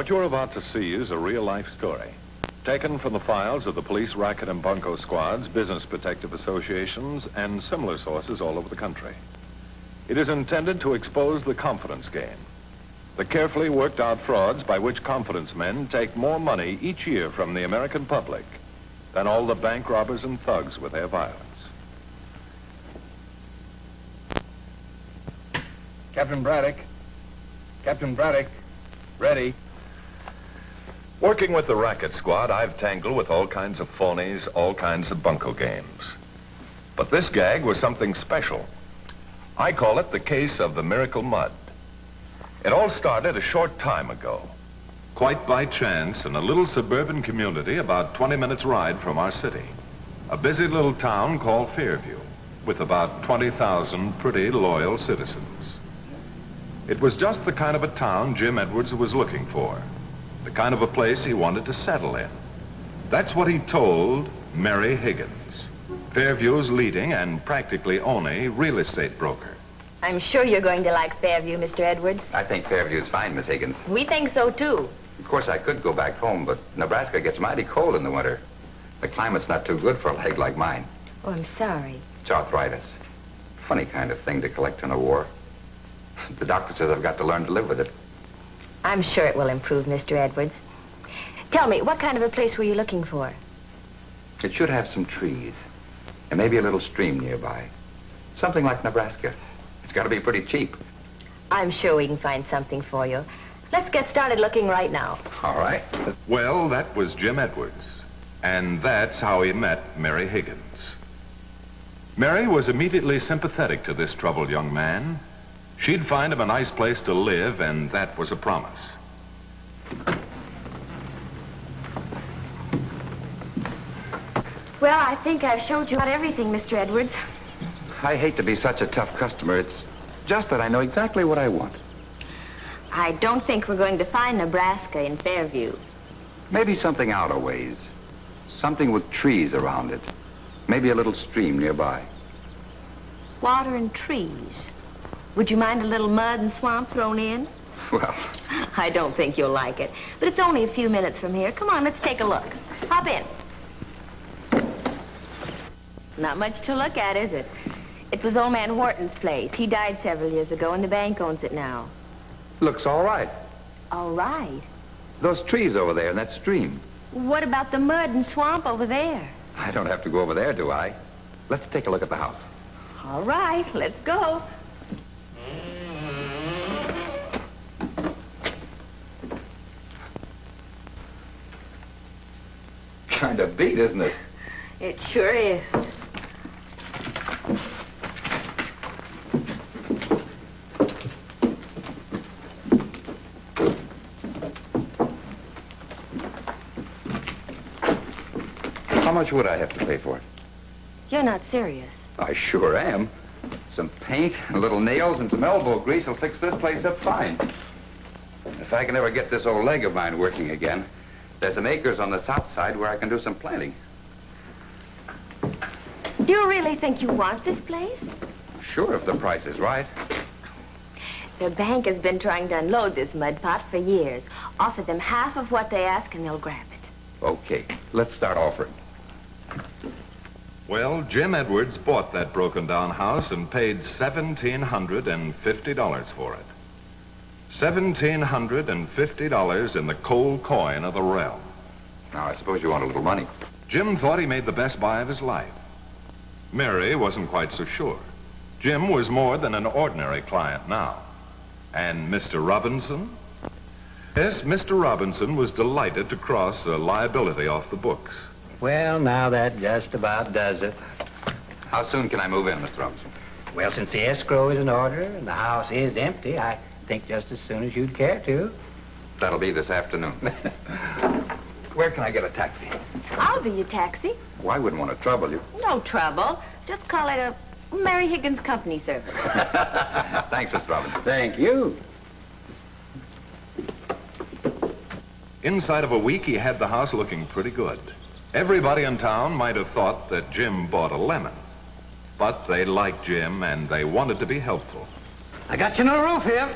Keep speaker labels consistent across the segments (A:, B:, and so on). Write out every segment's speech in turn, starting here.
A: What you're about to see is a real-life story, taken from the files of the police racket and bunco squads, business protective associations, and similar sources all over the country. It is intended to expose the confidence game, the carefully worked out frauds by which confidence men take more money each year from the American public than all the bank robbers and thugs with their violence.
B: Captain Braddock. Captain Braddock. Ready.
A: Working with the racket squad, I've tangled with all kinds of phonies, all kinds of bunco games. But this gag was something special. I call it the case of the miracle mud. It all started a short time ago, quite by chance, in a little suburban community about 20 minutes ride from our city. A busy little town called Fairview, with about 20,000 pretty loyal citizens. It was just the kind of a town Jim Edwards was looking for, the kind of a place he wanted to settle in. That's what he told Mary Higgins, Fairview's leading and practically only real estate broker.
C: I'm sure you're going to like Fairview, Mr. Edwards.
D: I think Fairview's fine, Miss Higgins.
C: We think so, too.
D: Of course, I could go back home, but Nebraska gets mighty cold in the winter. The climate's not too good for a leg like mine.
C: Oh, I'm sorry.
D: It's arthritis. Funny kind of thing to collect in a war. The doctor says I've got to learn to live with it.
C: I'm sure it will improve, Mr. Edwards. Tell me, what kind of a place were you looking for?
D: It should have some trees, and maybe a little stream nearby. Something like Nebraska. It's got to be pretty cheap.
C: I'm sure we can find something for you. Let's get started looking right now.
D: All right.
A: Well, that was Jim Edwards, and that's how he met Mary Higgins. Mary was immediately sympathetic to this troubled young man. She'd find him a nice place to live, and that was a promise.
C: Well, I think I've showed you about everything, Mr. Edwards.
D: I hate to be such a tough customer. It's just that I know exactly what I want.
C: I don't think we're going to find Nebraska in Fairview.
D: Maybe something out a ways. Something with trees around it. Maybe a little stream nearby.
C: Water and trees. Would you mind a little mud and swamp thrown in?
D: Well,
C: I don't think you'll like it, but it's only a few minutes from here. Come on, let's take a look. Hop in. Not much to look at, is it? It was old man Horton's place. He died several years ago, and the bank owns it now.
D: looks all right.
C: All right.
D: Those trees over there in that stream.
C: What about the mud and swamp over there?
D: I don't have to go over there, do I? Let's take a look at the house.
C: All right, let's go.
D: Kind of beat, isn't it?
C: It sure is.
D: How much would I have to pay for it?
C: You're not serious.
D: I sure am. Some paint, a little nails, and some elbow grease will fix this place up fine. If I can ever get this old leg of mine working again, there's some acres on the south side where I can do some planting.
C: Do you really think you want this place?
D: Sure, if the price is right.
C: The bank has been trying to unload this mud pot for years. Offer them half of what they ask and they'll grab it.
D: Okay, let's start offering.
A: Well, Jim Edwards bought that broken-down house and paid $1,750 for it. $1,750 in the cold coin of the realm.
D: Now, I suppose you want a little money.
A: Jim thought he made the best buy of his life. Mary wasn't quite so sure. Jim was more than an ordinary client now. And Mr. Robinson? Yes, Mr. Robinson was delighted to cross a liability off the books.
E: Well, now that just about does it.
D: How soon can I move in, Mr. Robinson?
E: Well, since the escrow is in order and the house is empty, I think just as soon as you'd care to.
D: That'll be this afternoon. Where can I get a taxi?
C: I'll be your taxi.
D: Well, I wouldn't want to trouble you.
C: No trouble. Just call it a Mary Higgins Company service.
D: Thanks, Mr. Robinson.
E: Thank you.
A: Inside of a week, he had the house looking pretty good. Everybody in town might have thought that Jim bought a lemon. But they liked Jim, and they wanted to be helpful.
E: I got you no roof here.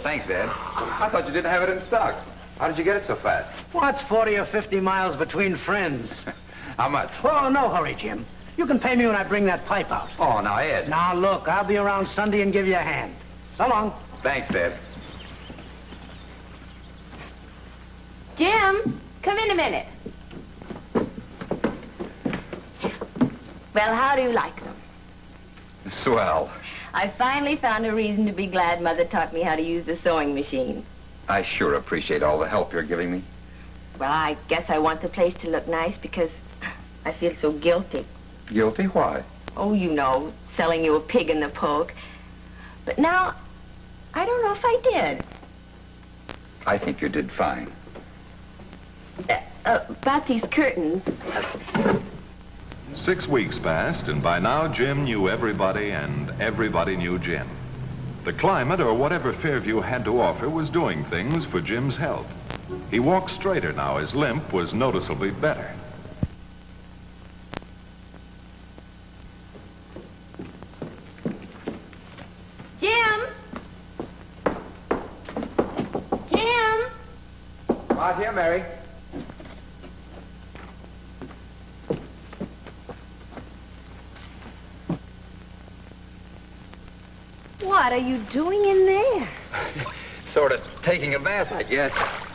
D: Thanks, Ed. I thought you didn't have it in stock. How did you get it so fast?
E: What's 40 or 50 miles between friends?
D: How much?
E: Oh, no hurry, Jim. You can pay me when I bring that pipe out.
D: Oh, now, Ed.
E: Now, look, I'll be around Sunday and give you a hand. So long.
D: Thanks, Ed.
C: Jim, come in a minute. Well, how do you like them?
D: Swell.
C: I finally found a reason to be glad Mother taught me how to use the sewing machine.
D: I sure appreciate all the help you're giving me.
C: Well, I guess I want the place to look nice because I feel so guilty.
D: Guilty? Why?
C: Oh, you know, selling you a pig in the poke. But now, I don't know if I did.
D: I think you did fine.
C: About these curtains.
A: 6 weeks passed, and by now Jim knew everybody, and everybody knew Jim. The climate, or whatever Fairview had to offer, was doing things for Jim's health. He walked straighter now. His limp was noticeably better.
C: Jim! Jim!
D: Right here, Mary.
C: What are you doing in there?
D: Sort of taking a bath, I guess.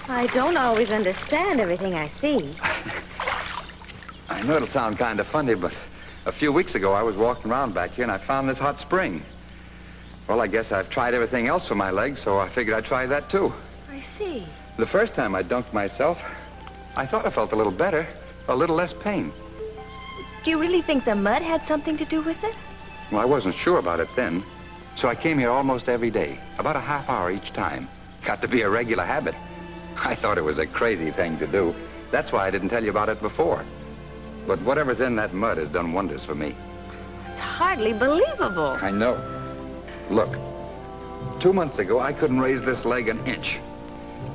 C: I don't always understand everything I see.
D: I know it'll sound kind of funny, but a few weeks ago I was walking around back here and I found this hot spring. Well, I guess I've tried everything else for my legs, so I figured I'd try that too.
C: I see.
D: The first time I dunked myself, I thought I felt a little better, a little less pain.
C: Do you really think the mud had something to do with it?
D: Well, I wasn't sure about it then, so I came here almost every day, about a half hour each time. Got to be a regular habit. I thought it was a crazy thing to do. That's why I didn't tell you about it before. But whatever's in that mud has done wonders for me.
C: It's hardly believable.
D: I know. Look, 2 months ago, I couldn't raise this leg an inch.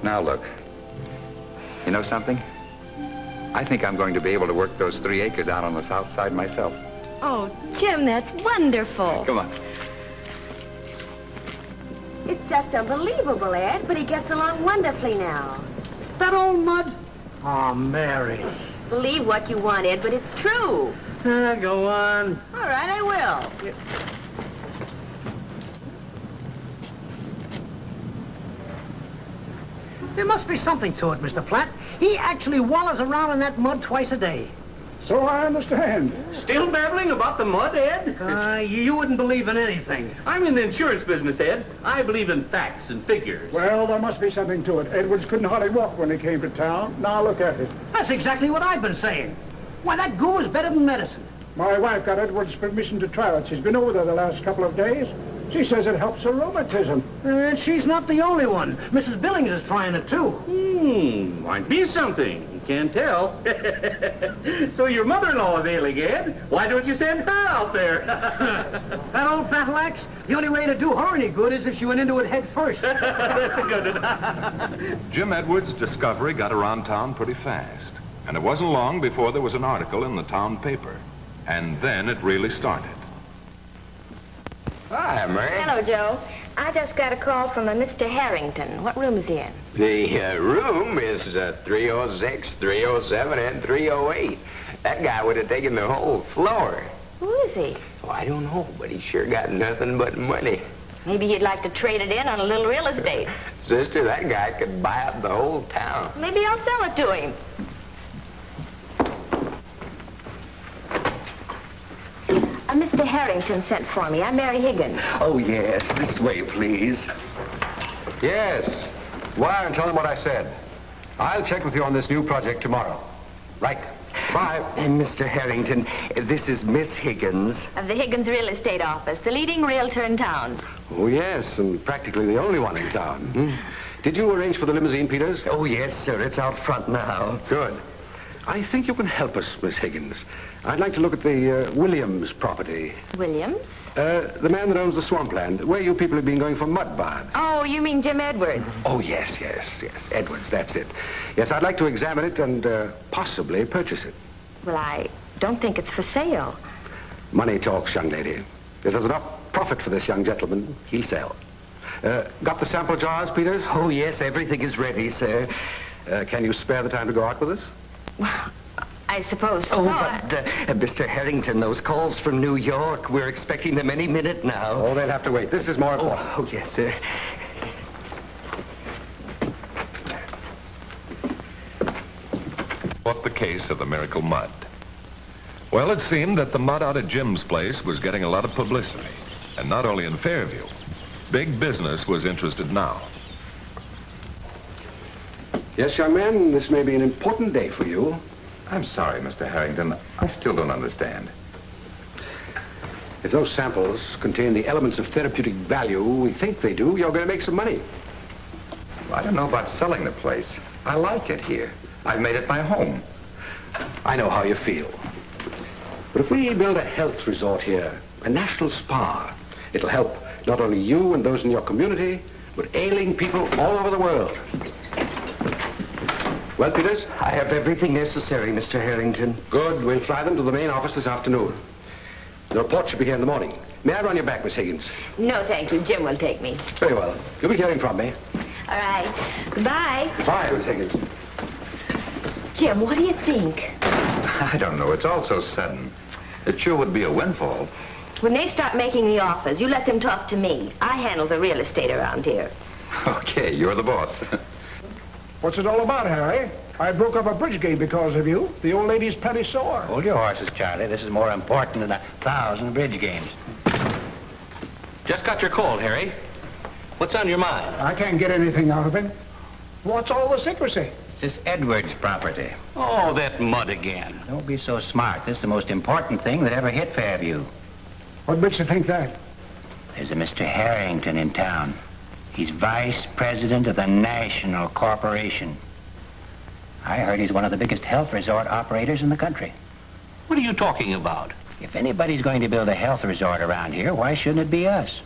D: Now look, you know something? I think I'm going to be able to work those 3 acres out on the south side myself.
C: Oh, Jim, that's wonderful.
D: Come on.
C: It's just unbelievable, Ed, but he gets along wonderfully now.
E: That old mud? Oh, Mary.
C: Believe what you want, Ed, but it's true.
E: Go on.
C: All right, I will.
E: There must be something to it, Mr. Platt. He actually wallers around in that mud twice a day.
F: So I understand.
B: Still babbling about the mud, Ed?
E: You wouldn't believe in anything.
B: I'm in the insurance business, Ed. I believe in facts and figures.
F: Well, there must be something to it. Edwards couldn't hardly walk when he came to town. Now look at it.
E: That's exactly what I've been saying. Why, that goo is better than medicine.
F: My wife got Edwards' permission to try it. She's been over there the last couple of days. She says it helps her rheumatism.
E: And she's not the only one. Mrs. Billings is trying it, too.
B: Might be something. You can't tell. So your mother-in-law is ailing, Ed. Why don't you send her out there?
E: That old battle axe, the only way to do her any good is if she went into it head first.
B: That's a good one.
A: Jim Edwards' discovery got around town pretty fast. And it wasn't long before there was an article in the town paper. And then it really started.
D: Hi, Mary.
C: Hello, Joe. I just got a call from a Mr. Harrington. What room is he in?
G: The room is 306, 307, and 308. That guy would have taken the whole floor.
C: Who is he?
G: Oh, I don't know, but he sure got nothing but money.
C: Maybe he'd like to trade it in on a little real estate.
G: Sister, that guy could buy up the whole town.
C: Maybe I'll sell it to him. Mr. Harrington sent for me. I'm Mary Higgins.
G: Oh, yes. This way, please.
H: Yes. Wire and tell him what I said. I'll check with you on this new project tomorrow. Right. Bye.
G: Mr. Harrington, this is Miss Higgins.
C: Of the Higgins Real Estate Office, the leading realtor in town.
H: Oh, yes, and practically the only one in town. Did you arrange for the limousine, Peters?
G: Oh, yes, sir. It's out front now.
H: Good. I think you can help us, Miss Higgins. I'd like to look at the Williams property.
C: Williams?
H: The man that owns the swampland, where you people have been going for mud baths.
C: Oh, you mean Jim Edwards?
H: Oh, yes. Edwards, that's it. Yes, I'd like to examine it and possibly purchase it.
C: Well, I don't think it's for sale.
H: Money talks, young lady. If there's enough profit for this young gentleman, he'll sell. Got the sample jars, Peters?
I: Oh, yes, everything is ready, sir.
H: Can you spare the time to go out with us?
C: I suppose so.
I: Oh, but, Mr. Harrington, those calls from New York, we're expecting them any minute now.
H: Oh, they'll have to wait. This is more important.
I: Oh, yes, sir.
A: What the case of the miracle mud? Well, it seemed that the mud out at Jim's place was getting a lot of publicity. And not only in Fairview. Big business was interested now.
H: Yes, young man, this may be an important day for you.
D: I'm sorry, Mr. Harrington. I still don't understand.
H: If those samples contain the elements of therapeutic value we think they do, you're going to make some money.
D: Well, I don't know about selling the place. I like it here. I've made it my home.
H: I know how you feel. But if we build a health resort here, a national spa, it'll help not only you and those in your community, but ailing people all over the world. Well, Peters?
I: I have everything necessary, Mr. Harrington.
H: Good. We'll fly them to the main office this afternoon. The report should be here in the morning. May I run you back, Miss Higgins?
C: No, thank you. Jim will take me.
H: Very well. You'll be hearing from me.
C: All right. Goodbye.
H: Bye, Miss Higgins.
C: Jim, what do you think?
D: I don't know. It's all so sudden. It sure would be a windfall.
C: When they start making the offers, you let them talk to me. I handle the real estate around here.
D: Okay, you're the boss.
F: What's it all about, Harry? I broke up a bridge game because of you. The old lady's plenty sore.
E: Hold your horses, Charlie. This is more important than 1,000 bridge games.
B: Just got your call, Harry. What's on your mind?
F: I can't get anything out of him. What's all the secrecy?
E: It's this Edwards property.
B: Oh, that mud again.
E: Don't be so smart. This is the most important thing that ever hit Fairview.
F: What makes you think that?
E: There's a Mr. Harrington in town. He's vice president of the National Corporation. I heard he's one of the biggest health resort operators in the country.
B: What are you talking about?
E: If anybody's going to build a health resort around here, why shouldn't it be us?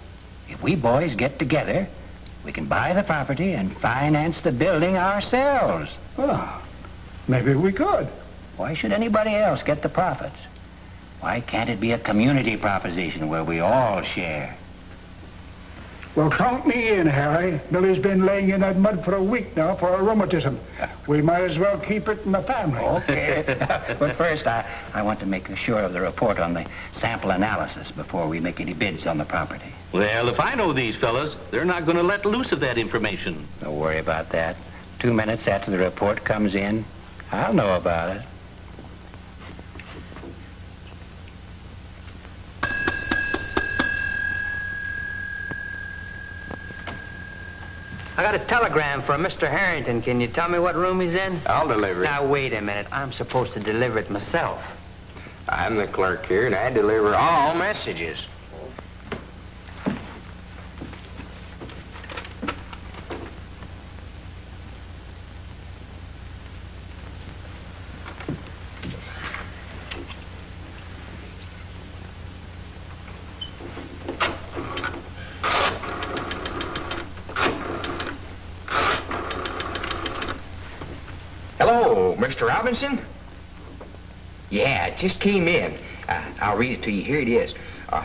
E: If we boys get together, we can buy the property and finance the building ourselves.
F: Oh, maybe we could.
E: Why should anybody else get the profits? Why can't it be a community proposition where we all share?
F: Well, count me in, Harry. Billy's been laying in that mud for a week now for a rheumatism. We might as well keep it in the family.
E: Okay. But first, I want to make sure of the report on the sample analysis before we make any bids on the property.
B: Well, if I know these fellas, they're not going to let loose of that information.
E: Don't worry about that. 2 minutes after the report comes in, I'll know about it.
J: I got a telegram from Mr. Harrington. Can you tell me what room he's in?
G: I'll deliver it.
J: Now, wait a minute. I'm supposed to deliver it myself.
G: I'm the clerk here, and I deliver all messages. Hello, Mr. Robinson? Yeah, it just came in. I'll read it to you. Here it is.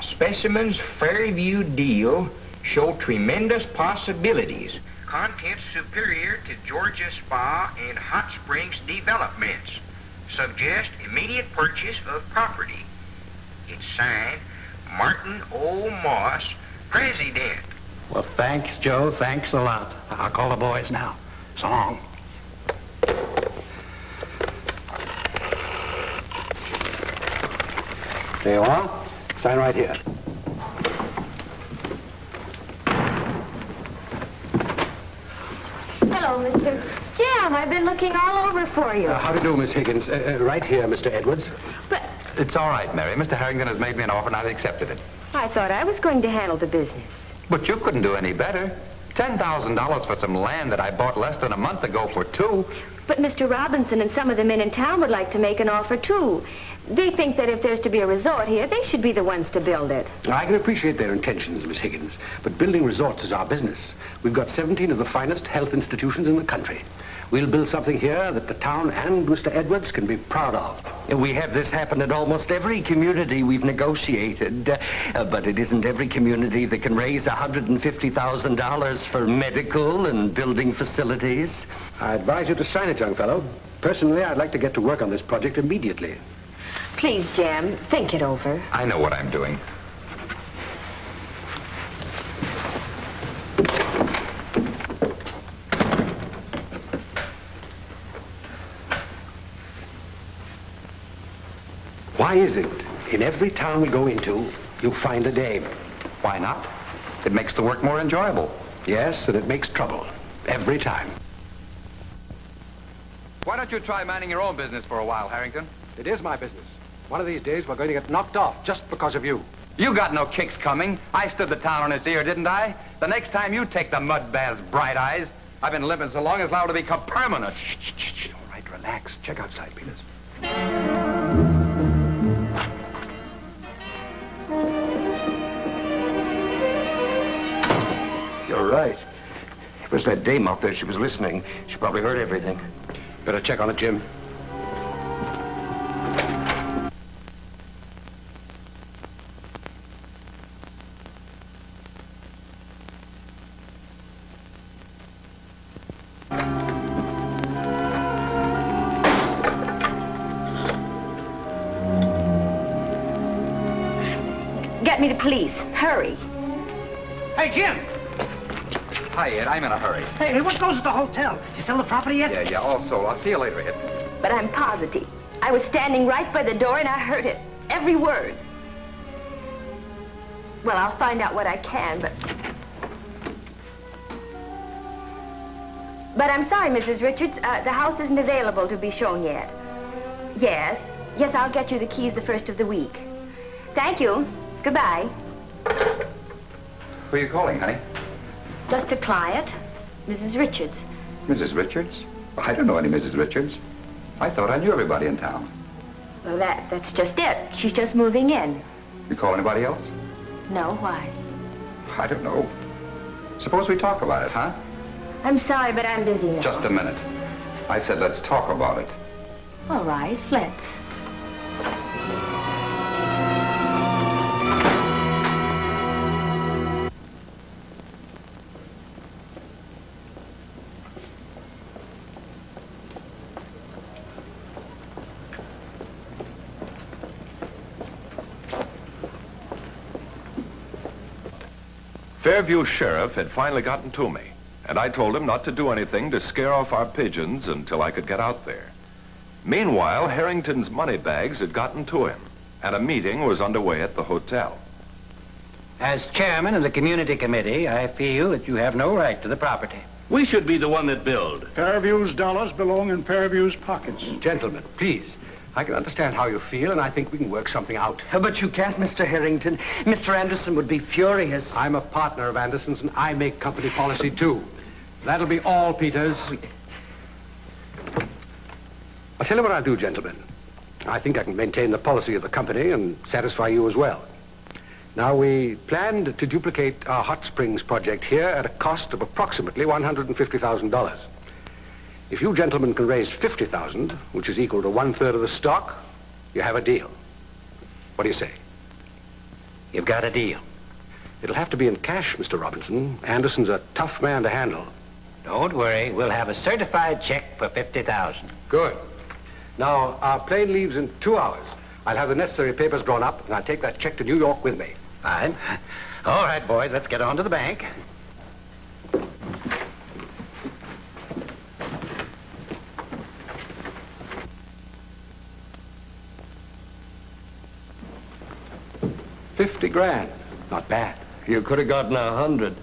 G: Specimens Fairview deal show tremendous possibilities. Contents superior to Georgia Spa and Hot Springs developments. Suggest immediate purchase of property. It's signed Martin O. Moss, President.
E: Well, thanks, Joe. Thanks a lot. I'll call the boys now. So long.
H: There you are. Sign right here.
C: Hello, Mr. Jim. I've been looking all over for you.
H: How do you do, Miss Higgins? Right here, Mr. Edwards.
C: But
D: It's all right, Mary. Mr. Harrington has made me an offer, and I've accepted it.
C: I thought I was going to handle the business.
D: But you couldn't do any better. $10,000 for some land that I bought less than a month ago for $2,000.
C: But Mr. Robinson and some of the men in town would like to make an offer, too. They think that if there's to be a resort here, they should be the ones to build it.
H: I can appreciate their intentions, Miss Higgins, but building resorts is our business. We've got 17 of the finest health institutions in the country. We'll build something here that the town and Mr. Edwards can be proud of.
I: We have this happen in almost every community we've negotiated. But it isn't every community that can raise $150,000 for medical and building facilities.
H: I advise you to sign it, young fellow. Personally, I'd like to get to work on this project immediately.
C: Please, Jem, think it over.
D: I know what I'm doing.
H: Why is it in every town we go into, you find a dame?
D: Why not? It makes the work more enjoyable.
H: Yes, and it makes trouble. Every time.
D: Why don't you try minding your own business for a while, Harrington?
H: It is my business. One of these days, we're going to get knocked off just because of you.
D: You got no kicks coming. I stood the town on its ear, didn't I? The next time you take the mud bath's bright eyes, I've been living so long it's liable to become permanent.
H: Shh. All right, relax. Check outside, Peters.
I: You're right. It was that dame out there. She was listening. She probably heard everything.
H: Better check on it, Jim.
C: Get me the police. Hurry.
J: Hey, Jim!
D: Hi, Ed. I'm in a hurry.
J: Hey, what goes at the hotel? Did you sell the property yet?
D: Yeah, all sold. I'll see you later, Ed.
C: But I'm positive. I was standing right by the door and I heard it. Every word. Well, I'll find out what I can, but I'm sorry, Mrs. Richards. The house isn't available to be shown yet. Yes, I'll get you the keys the first of the week. Thank you. Goodbye.
D: Who are you calling, honey?
C: Just a client, Mrs. Richards.
D: Mrs. Richards? I don't know any Mrs. Richards. I thought I knew everybody in town.
C: Well, that's just it. She's just moving in.
D: You call anybody else?
C: No, why?
D: I don't know. Suppose we talk about it, huh?
C: I'm sorry, but I'm busy now.
D: Just a minute. I said let's talk about it.
C: All right, let's.
A: Fairview Sheriff had finally gotten to me, and I told him not to do anything to scare off our pigeons until I could get out there. Meanwhile, Harrington's money bags had gotten to him, and a meeting was underway at the hotel.
E: As chairman of the community committee, I feel that you have no right to the property.
B: We should be the one that build.
F: Fairview's dollars belong in Fairview's pockets.
H: Gentlemen, please. I can understand how you feel, and I think we can work something out.
I: But you can't, Mr. Harrington. Mr. Anderson would be furious.
H: I'm a partner of Anderson's, and I make company policy, too. That'll be all, Peters. I'll tell you what I'll do, gentlemen. I think I can maintain the policy of the company and satisfy you as well. Now, we planned to duplicate our hot springs project here at a cost of approximately $150,000. If you gentlemen can raise $50,000, which is equal to 1/3 of the stock, you have a deal. What do you say?
E: You've got a deal.
H: It'll have to be in cash, Mr. Robinson. Anderson's a tough man to handle.
E: Don't worry, we'll have a certified check for $50,000.
H: Good. Now, our plane leaves in 2 hours. I'll have the necessary papers drawn up, and I'll take that check to New York with me.
E: Fine. All right, boys, let's get on to the bank.
H: $50,000. Not bad.
I: You could have gotten 100.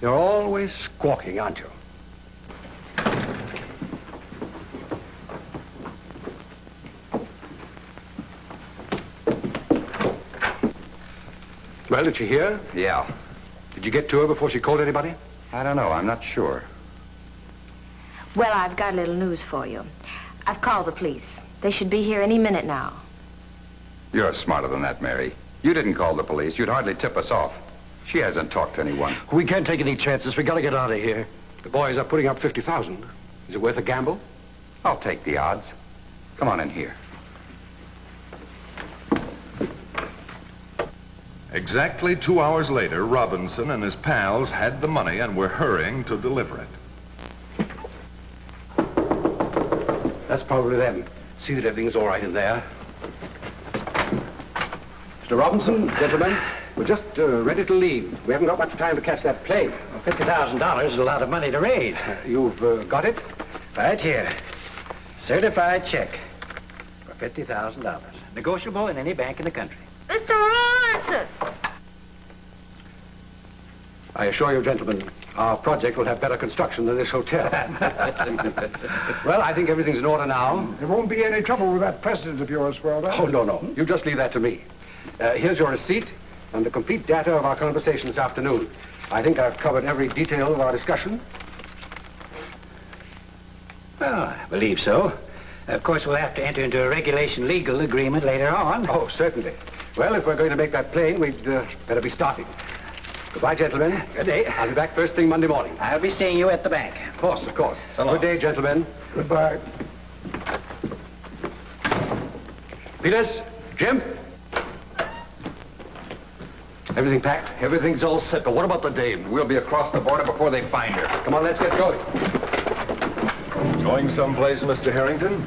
H: You're always squawking, aren't you? Well, did she hear?
D: Yeah.
H: Did you get to her before she called anybody?
D: I don't know. I'm not sure.
C: Well, I've got a little news for you. I've called the police. They should be here any minute now.
D: You're smarter than that, Mary. You didn't call the police. You'd hardly tip us off. She hasn't talked to anyone.
I: We can't take any chances. We gotta get out of here.
H: The boys are putting up $50,000. Is it worth a gamble?
D: I'll take the odds. Come on in here.
A: Exactly 2 hours later, Robinson and his pals had the money and were hurrying to deliver it.
H: That's probably them. See that everything's all right in there. Mr. Robinson, gentlemen, we're just ready to leave. We haven't got much time to catch that plane.
E: $50,000 is a lot of money to raise.
H: You've got it?
E: Right here. Certified check for $50,000. Negotiable in any bank in the country.
C: Mr. Robinson!
H: I assure you, gentlemen, our project will have better construction than this hotel. Well, I think everything's in order now.
F: There won't be any trouble with that president of yours, Wilder.
H: Oh, no. You just leave that to me. Here's your receipt and the complete data of our conversation this afternoon. I think I've covered every detail of our discussion.
E: Well, I believe so. Of course, we'll have to enter into a regulation legal agreement later on.
H: Oh, certainly. Well, if we're going to make that plane, we'd better be starting. Goodbye, gentlemen.
E: Good day.
H: I'll be back first thing Monday morning.
E: I'll be seeing you at the bank.
H: Of course, of course.
E: So long.
H: Good day, gentlemen.
F: Goodbye.
H: Peters, Jim? Everything packed?
I: Everything's all set, but what about the dame?
D: We'll be across the border before they find her.
H: Come on, let's get going.
A: Going someplace, Mr. Harrington?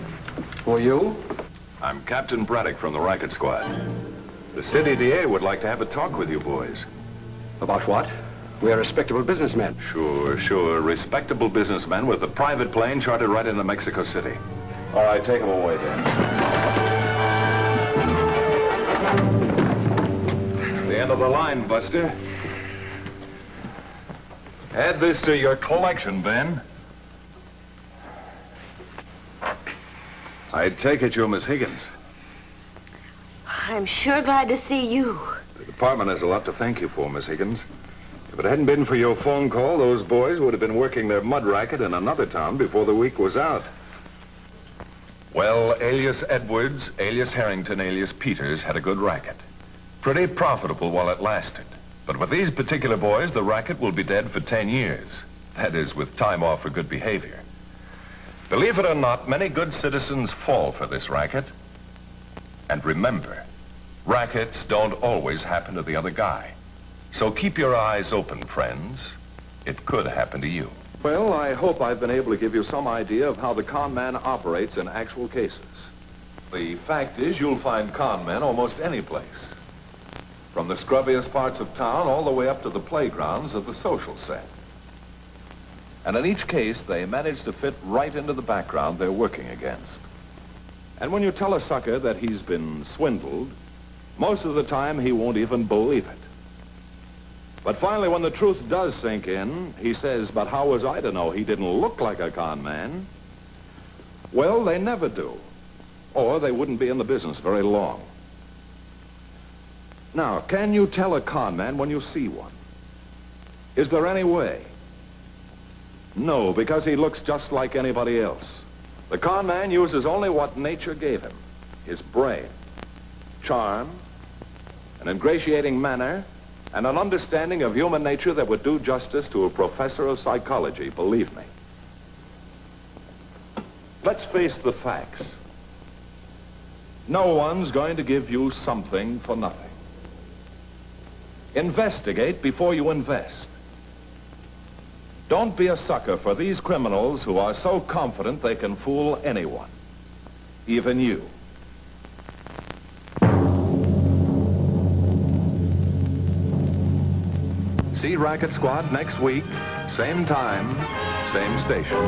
H: Who are you?
A: I'm Captain Braddock from the Racket Squad. The city DA would like to have a talk with you boys.
H: About what? We're respectable businessmen.
A: Sure. Respectable businessmen with a private plane chartered right into Mexico City. All right, take them away then. It's the end of the line, Buster. Add this to your collection, Ben. I take it you're Miss Higgins.
C: I'm sure glad to see you.
A: The department has a lot to thank you for, Miss Higgins. If it hadn't been for your phone call, those boys would have been working their mud racket in another town before the week was out. Well, alias Edwards, alias Harrington, alias Peters had a good racket. Pretty profitable while it lasted. But with these particular boys, the racket will be dead for 10 years. That is, with time off for good behavior. Believe it or not, many good citizens fall for this racket. And remember, rackets don't always happen to the other guy. So keep your eyes open, friends. It could happen to you. Well, I hope I've been able to give you some idea of how the con man operates in actual cases. The fact is, you'll find con men almost any place. From the scrubbiest parts of town all the way up to the playgrounds of the social set. And in each case, they manage to fit right into the background they're working against. And when you tell a sucker that he's been swindled, most of the time he won't even believe it. But finally, when the truth does sink in, he says, but how was I to know he didn't look like a con man? Well, they never do. Or they wouldn't be in the business very long. Now, can you tell a con man when you see one? Is there any way? No, because he looks just like anybody else. The con man uses only what nature gave him. His brain, charm, an ingratiating manner, and an understanding of human nature that would do justice to a professor of psychology, believe me. Let's face the facts. No one's going to give you something for nothing. Investigate before you invest. Don't be a sucker for these criminals who are so confident they can fool anyone, even you. See Racket Squad next week, same time, same station.